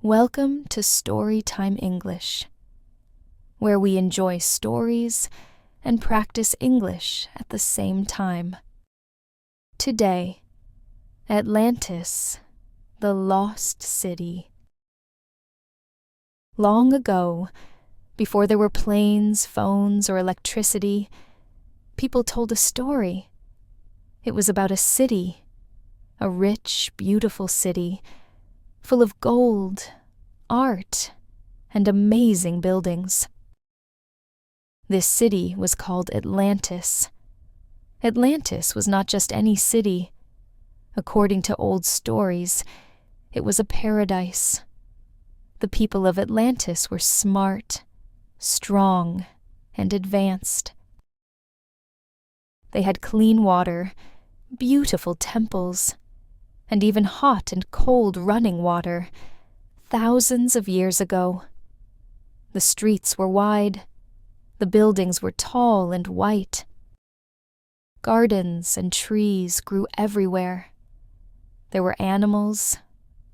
Welcome to Storytime English, where we enjoy stories and practice English at the same time. Today, Atlantis, the Lost City. Long ago, before there were planes, phones, or electricity, people told a story. It was about a city, a rich, beautiful city, full of gold, art, and amazing buildings. This city was called Atlantis. Atlantis was not just any city. According to old stories, it was a paradise. The people of Atlantis were smart, strong, and advanced. They had clean water, beautiful temples, and even hot and cold running water, thousands of years ago. The streets were wide. The buildings were tall and white. Gardens and trees grew everywhere. There were animals,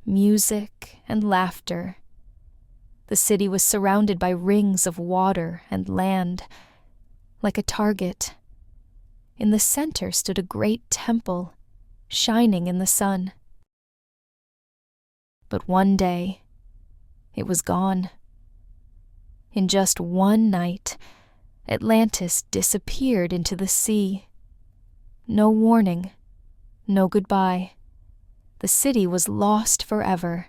music, and laughter. The city was surrounded by rings of water and land, like a target. In the center stood a great temple, shining in the sun. But one day, it was gone. In just one night, Atlantis disappeared into the sea. No warning, no goodbye. The city was lost forever.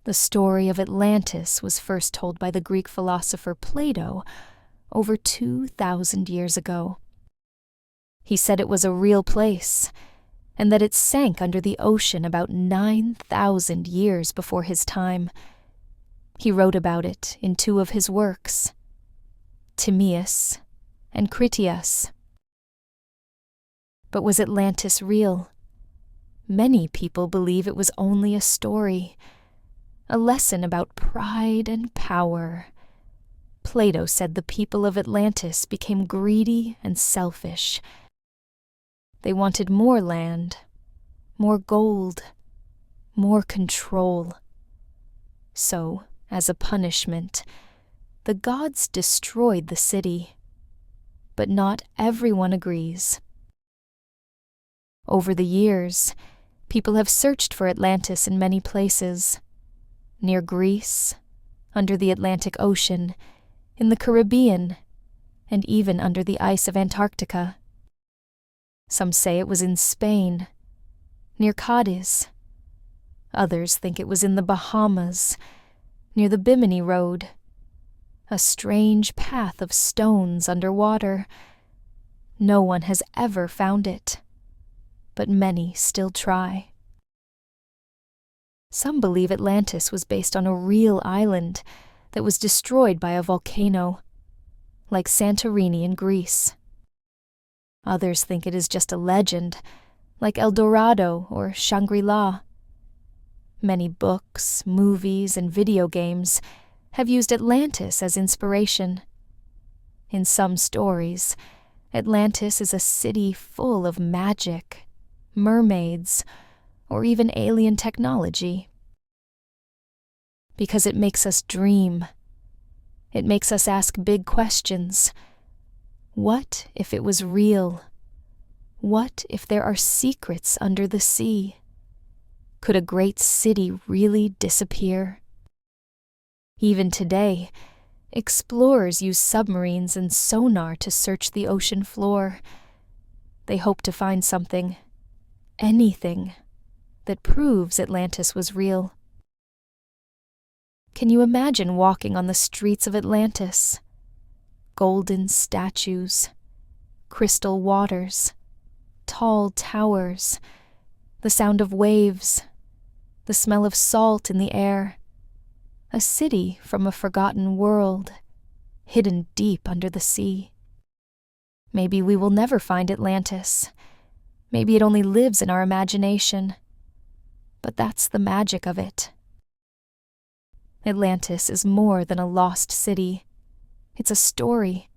The story of Atlantis was first told by the Greek philosopher Plato over 2,000 years ago. He said it was a real place, and that it sank under the ocean about 9,000 years before his time. He wrote about it in two of his works, Timaeus and Critias. But was Atlantis real? Many people believe it was only a story, a lesson about pride and power. Plato said the people of Atlantis became greedy and selfish. They wanted more land, more gold, more control. So, as a punishment, the gods destroyed the city. But not everyone agrees. Over the years, people have searched for Atlantis in many places. Near Greece, under the Atlantic Ocean, in the Caribbean, and even under the ice of Antarctica. Some say it was in Spain, near Cadiz. Others think it was in the Bahamas, near the Bimini Road, a strange path of stones underwater. No one has ever found it, but many still try. Some believe Atlantis was based on a real island that was destroyed by a volcano, like Santorini in Greece. Others think it is just a legend, like El Dorado or Shangri-La. Many books, movies, and video games have used Atlantis as inspiration. In some stories, Atlantis is a city full of magic, mermaids, or even alien technology. Because it makes us dream. It makes us ask big questions. What if it was real? What if there are secrets under the sea? Could a great city really disappear? Even today, explorers use submarines and sonar to search the ocean floor. They hope to find something, anything, that proves Atlantis was real. Can you imagine walking on the streets of Atlantis? Golden statues, crystal waters, tall towers, the sound of waves, the smell of salt in the air, a city from a forgotten world, hidden deep under the sea. Maybe we will never find Atlantis. Maybe it only lives in our imagination. But that's the magic of it. Atlantis is more than a lost city. It's a story,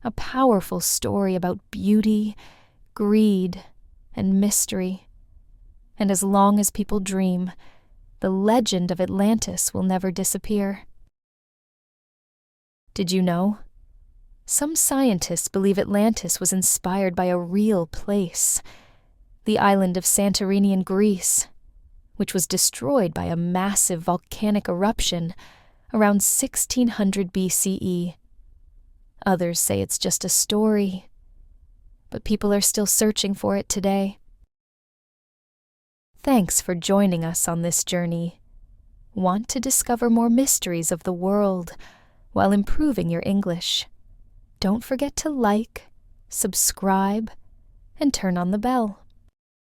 a powerful story about beauty, greed, and mystery. And as long as people dream, the legend of Atlantis will never disappear. Did you know? Some scientists believe Atlantis was inspired by a real place, the island of Santorini in Greece, which was destroyed by a massive volcanic eruption around 1600 BCE. Others say it's just a story, but people are still searching for it today. Thanks for joining us on this journey. Want to discover more mysteries of the world while improving your English? Don't forget to like, subscribe, and turn on the bell.